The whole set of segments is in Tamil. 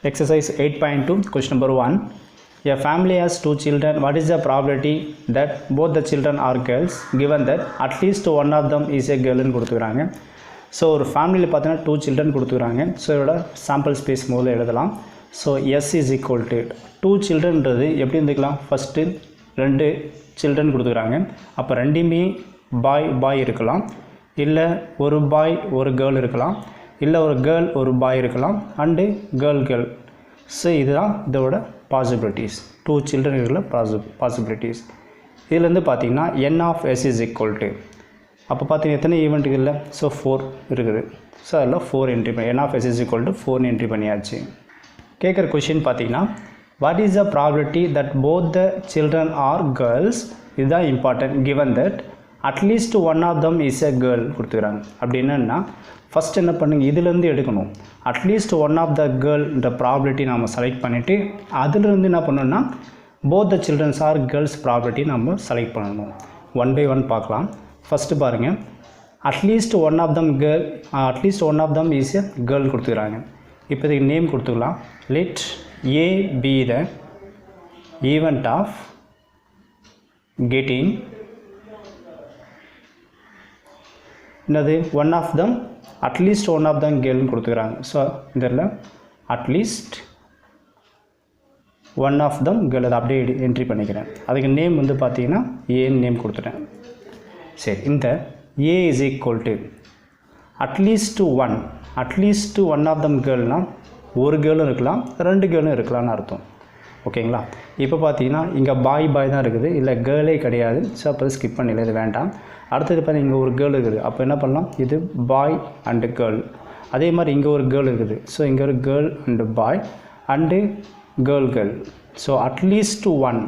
Exercise 8.2, question number 1. A family has 2 children. What is the probability that both the children are girls given that at least one of them is a girl ன்னு கொடுத்துக்கிறாங்க. ஸோ ஒரு ஃபேமிலியில் பார்த்தீங்கன்னா 2 சில்ட்ரன் கொடுத்துக்கிறாங்க. ஸோ இதோட சாம்பிள் ஸ்பேஸ் முதல்ல எழுதலாம். So s is equal to 2 சில்ட்ரன்றது எப்படி இருந்துக்கலாம், ஃபஸ்ட்டு 2 சில்ட்ரன் கொடுத்துக்கிறாங்க. அப்போ ரெண்டுமே பாய் இருக்கலாம், இல்லை ஒரு பாய் ஒரு கேர்ள் இருக்கலாம், இல்லை ஒரு கேர்ள் ஒரு பாய் இருக்கலாம், அண்டு கேர்ள். ஸோ இதுதான் இதோட பாசிபிலிட்டிஸ். 2 சில்ட்ரன் இருக்கிற பாசிபிலிட்டிஸ். இதுலேருந்து பார்த்தீங்கன்னா N of S is equal to, அப்போ பார்த்தீங்கன்னா எத்தனை ஈவெண்ட் இல்லை, ஸோ 4 இருக்குது. ஸோ அதில் 4 என்ட்ரி பண்ணி N of S is equal to 4 entry பண்ணியாச்சு. கேட்குற கொஷின் பார்த்தீங்கன்னா what is the probability that both the children are girls, இதுதான் important. Given that at least one of them is a girl கொடுத்துக்கிறாங்க. அப்படி என்னென்னா ஃபஸ்ட் என்ன பண்ணுங்க, இதுலேருந்து எடுக்கணும். அட்லீஸ்ட் ஒன் ஆஃப் த கேர்ள்ன்ற ப்ராபபிலிட்டி நம்ம செலக்ட் பண்ணிவிட்டு அதுலேருந்து என்ன பண்ணணும்னா both the children's are girls probability நம்ம செலக்ட் பண்ணணும். ஒன் பை ஒன் பார்க்கலாம். ஃபஸ்ட்டு பாருங்கள், at least one of them is a girl கொடுத்துக்கிறாங்க. இப்போ இதுக்கு நேம் கொடுத்துக்கலாம். Let A be the event of getting என்னது one of them, at least one of them கேர்ள்னு கொடுத்துக்கிறாங்க. ஸோ இதில் at least one of them girl அதை அப்படியே என்ட்ரி பண்ணிக்கிறேன். அதுக்கு நேம் வந்து பார்த்தீங்கன்னா ஏன்னு நேம் கொடுத்துட்டேன். சரி, இந்த A is equal to at least one of them கேர்ள்னால் ஒரு கேர்ளும் இருக்கலாம், 2 கேர்ளும் இருக்கலாம்னு அர்த்தம். ஓகேங்களா? இப்போ பார்த்தீங்கன்னா இங்கே பாய் தான் இருக்குது, இல்லை கேர்ளே கிடையாது. ஸோ அப்போ ஸ்கிப் பண்ணிடல, இது வேண்டாம். அடுத்தது பார்த்தீங்கன்னா இங்கே ஒரு கேர்ள் இருக்குது. அப்போ என்ன பண்ணலாம், இது பாய் அண்டு கேர்ள். அதே மாதிரி இங்கே ஒரு கேர்ள் இருக்குது. ஸோ இங்கே ஒரு girl and boy and girl. So at least 1,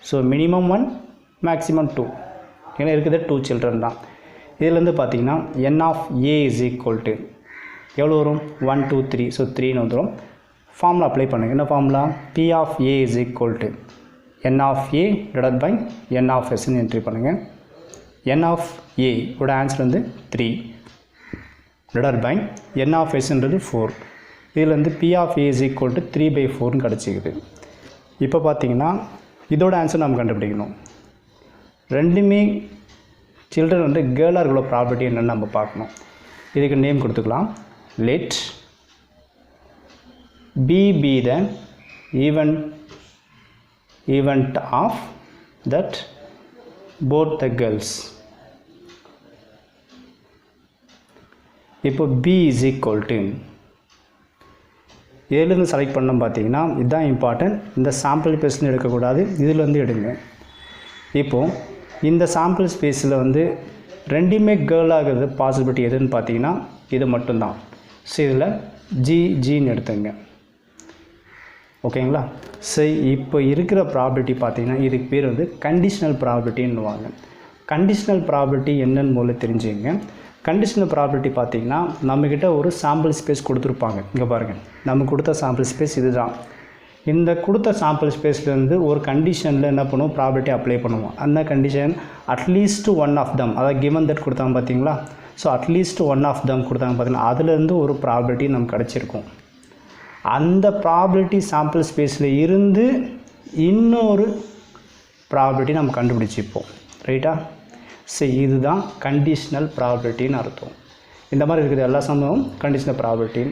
so minimum 1 maximum 2, ஏன்னா இருக்குது 2 சில்ட்ரன் தான். இதுலேருந்து பார்த்தீங்கன்னா N of A is equal to எவ்வளோ வரும், 1 2 3, ஸோ 3ன்னு வந்துடும். ஃபார்முலா அப்ளை பண்ணுங்கள். என்ன formula, P of A is equal to N of A divided by N of எஸ்ன்னு என்ட்ரி பண்ணுங்கள். என் ஆஃப் ஏ ஓட ஆன்சர் வந்து 3 டிவைடட் பை என் ஆஃப் எஸ்ன்றது 4. இதில் வந்து P of A is equal to 3/4ன்னு கிடச்சிக்குது. இப்போ பார்த்தீங்கன்னா இதோட ஆன்சர் நம்ம கண்டுபிடிக்கணும். ரெண்டுமே சில்ட்ரன் வந்து கேர்ளாக இருக்கிற ப்ராப்பர்ட்டி என்னென்னு நம்ம பார்க்கணும். இதுக்கு நேம் கொடுத்துக்கலாம். Let B the event of that both the girls. இப்போ பி இஸ் ஈக்குவல் டு எதுலேருந்து செலக்ட் பண்ணோம் பார்த்தீங்கன்னா இதுதான் இம்பார்ட்டன்ட். இந்த சாம்பிள் ஸ்பேஸ்னு எடுக்கக்கூடாது, இதிலேருந்து எடுங்க. இப்போது இந்த சாம்பிள் ஸ்பேஸில் வந்து ரெண்டுமே கேர்ள் ஆகிறது பாசிபிலிட்டி எதுன்னு பார்த்தீங்கன்னா இது மட்டும்தான். ஸோ இதில் ஜின்னு எடுத்துங்க. ஓகேங்களா? ஸோ இப்போ இருக்கிற ப்ராபபிலிட்டி பார்த்தீங்கன்னா இதுக்கு பேர் வந்து கண்டிஷனல் ப்ராபபிலிட்டின்னுவாங்க. கண்டிஷனல் ப்ராபபிலிட்டி என்னன்னு முதல்ல தெரிஞ்சுங்க. கண்டிஷனல் ப்ராபபிலிட்டி பார்த்தீங்கன்னா நம்மக்கிட்ட ஒரு சாம்பிள் ஸ்பேஸ் கொடுத்துருப்பாங்க. இங்கே பாருங்கள், நம்ம கொடுத்த சாம்பிள் ஸ்பேஸ் இதுதான். இந்த கொடுத்த சாம்பிள் ஸ்பேஸ்லேருந்து ஒரு கண்டிஷனில் என்ன பண்ணுவோம், ப்ராபபிலிட்டி அப்ளை பண்ணுவோம். அந்த condition at least one of them, அதாவது கிவன் தட் கொடுத்தாங்க பார்த்தீங்களா. So at least one of them கொடுத்தாங்க பார்த்தீங்கன்னா அதுலேருந்து ஒரு ப்ராபபிலிட்டி நமக்கு கிடச்சிருக்கும். அந்த ப்ராபபிலிட்டி சாம்பிள் ஸ்பேஸில் இருந்து இன்னொரு ப்ராபபிலிட்டி நம்ம கண்டுபிடிச்சிப்போம். ரைட்டா? ஸோ இதுதான் கண்டிஷனல் ப்ராபபிலிட்டின்னு அர்த்தம். இந்த மாதிரி இருக்குது எல்லா சமயமும் கண்டிஷனல் ப்ராபபிலிட்டி.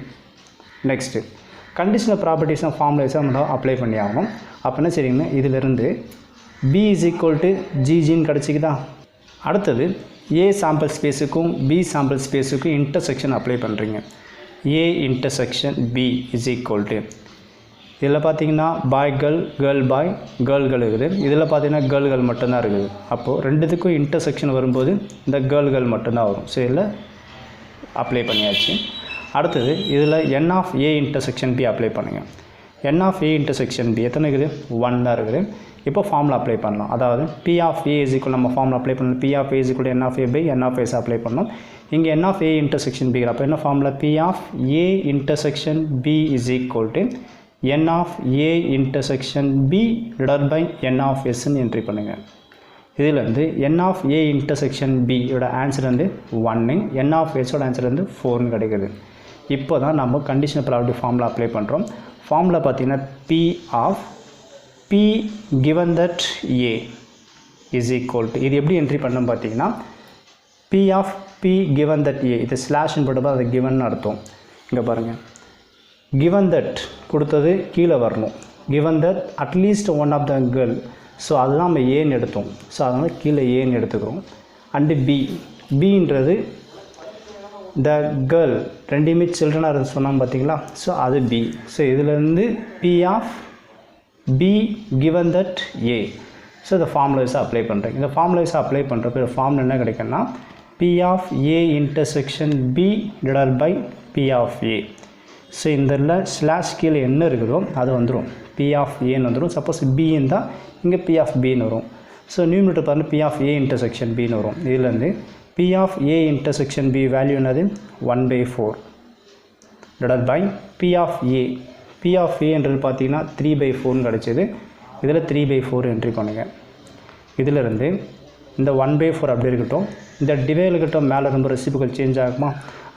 நெக்ஸ்ட்டு கண்டிஷனல் ப்ராப்பர்ட்டிஸ்னால் ஃபார்முலேஸாக நம்ம அப்ளை பண்ணி ஆகணும். அப்போ என்ன சரிங்கண்ணா, இதிலிருந்து பி இஸ் ஈக்குவல் டு ஜின்னு கிடச்சிக்குதா. அடுத்தது ஏ சாம்பிள் ஸ்பேஸுக்கும் பி சாம்பிள் ஸ்பேஸுக்கும் இன்டர்செக்ஷன் அப்ளை பண்ணுறீங்க. A intersection B is equal to, இதில் பார்த்தீங்கன்னா பாய் கேர்ள் பாய் கேர்ள் இருக்குது. இதில் பார்த்தீங்கன்னா கேர்ள் மட்டும்தான் இருக்குது. அப்போது ரெண்டுத்துக்கும் இன்டர்செக்ஷன் வரும்போது இந்த கேர்ள் மட்டும்தான் வரும். ஸோ இதில் அப்ளை பண்ணியாச்சு. அடுத்தது இதில் N of A intersection B apply பண்ணுங்கள். N of A intersection B எத்தனை இருக்குது, 1 தான் இருக்குது. இப்போ ஃபார்முலா அப்ளை பண்ணலாம். அதாவது P of A is equal, நம்ம ஃபார்முலா அப்ளை பண்ணணும். P of A is equal n of A by N of S apply பண்ணணும். இங்கே n of A intersection B, அப்போ என்ன formula, P of A intersection B is equal to N of A intersection B divided by N of எஸ்ன்னு என்ட்ரி பண்ணுங்கள். இதிலேருந்து என் ஆஃப் ஏ இன்டர்செக்ஷன் பியோட ஆன்சர் வந்து 1, என் ஆஃப் எஸோட ஆன்சர் வந்து 4ன்னு கிடைக்குது. இப்போ தான் நம்ம கண்டிஷனல் ப்ராபர்ட்டி ஃபார்முலா அப்ளை பண்ணுறோம். ஃபார்முலா பார்த்திங்கன்னா P of P given that A is equal to, இது எப்படி என்ட்ரி பண்ணோம் பார்த்தீங்கன்னா P of P given that A, இது ஸ்லாஷ்னு போட்டப்போ அது கிவன் அர்த்தம். இங்கே பாருங்கள், given that கொடுத்தது கீழே வரணும், given that at least one of the girl, so அதுதான் நம்ம ஏன்னு எடுத்தோம். ஸோ அதனால் கீழே ஏன்னு எடுத்துக்கிறோம். அண்டு பின்றது த கேர்ள், ரெண்டுமே சில்ட்ரனாக இருந்து சொன்னாங்க பார்த்தீங்களா, ஸோ அது பி. ஸோ இதிலேருந்து P of B given that A, so இந்த ஃபார்முலாஸை அப்ளை பண்ணுறேன். இந்த ஃபார்முலாஸை அப்ளை பண்ணுறப்ப ஃபார்முலா என்ன கிடைக்குன்னா P of A intersection B divided by P of A. So இந்த ஸ்லாஷ் கீழே என்ன இருக்குதோ அது வந்துடும், P of Aன்னு வந்துடும். சப்போஸ் B இருந்தால் இங்கே P of Bன்னு வரும். ஸோ நியூமரேட்டர் பாருங்கள் P of A இன்டர்செக்ஷன் Bன்னு வரும். இதுலேருந்து P of A intersection B value என்னது 1/4 divided by P of A. P of A என்றது பார்த்தீங்கன்னா 3/4 கிடச்சிது. இதில் 3/4 என்ட்ரி பண்ணுங்கள். இதிலிருந்து இந்த 1/4 அப்படி இருக்கட்டும், இந்த டிவைட் இருக்கட்டும், மேலே ரொம்ப ரெசிபிகள் சேஞ்ச் ஆகுமா,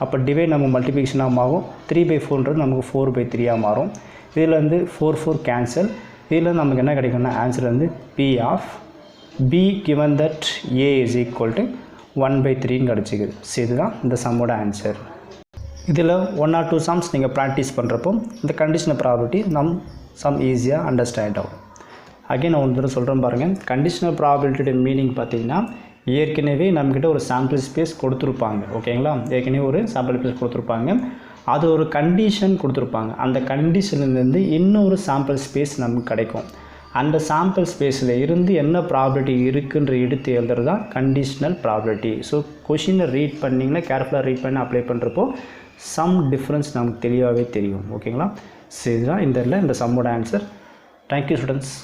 அப்போ டிவைட் நமக்கு மல்டிபிகேஷனாக ஆகும். 3/4ன்றது நமக்கு 4/3 மாறும். இதில் வந்து 4 கேன்சல். இதில் நமக்கு என்ன கிடைக்கும்னா ஆன்சர் வந்து P of B given that A is equal to 1/3 கிடச்சிக்குது. So இதுதான் இந்த சம்மோட ஆன்சர். இதில் 1 or 2 சம்ஸ் நீங்கள் ப்ராக்டிஸ் பண்ணுறப்போ இந்த கண்டிஷனல் ப்ராபர்ட்டி சம் ஈஸியாக அண்டர்ஸ்டாண்ட் ஆகும். அகைன் நான் ஒன்று சொல்கிறேன் பாருங்கள், கண்டிஷனல் ப்ராபபிலிட்டியோட மீனிங் பார்த்தீங்கன்னா ஏற்கனவே நம்மக்கிட்ட ஒரு சாம்பிள் ஸ்பேஸ் கொடுத்துருப்பாங்க. ஓகேங்களா, ஏற்கனவே ஒரு சாம்பிள் ஸ்பேஸ் கொடுத்துருப்பாங்க, அது ஒரு கண்டிஷன் கொடுத்துருப்பாங்க. அந்த கண்டிஷன்லேருந்து இன்னொரு சாம்பிள் ஸ்பேஸ் நமக்கு கிடைக்கும். அந்த சாம்பிள் ஸ்பேஸில் இருந்து என்ன ப்ராபபிலிட்டி இருக்குன்ற எடுத்து எழுதுறது தான் கண்டிஷனல் ப்ராபபிலிட்டி. ஸோ கொஷினை ரீட் பண்ணிங்கன்னா கேர்ஃபுல்லாக ரீட் பண்ணி அப்ளை பண்ணுறப்போ சம் டிஃப்ரென்ஸ் நமக்கு தெளிவாகவே தெரியும். ஓகேங்களா, ஸோ இதுதான் இந்த சம்மோட ஆன்சர். Thank you students.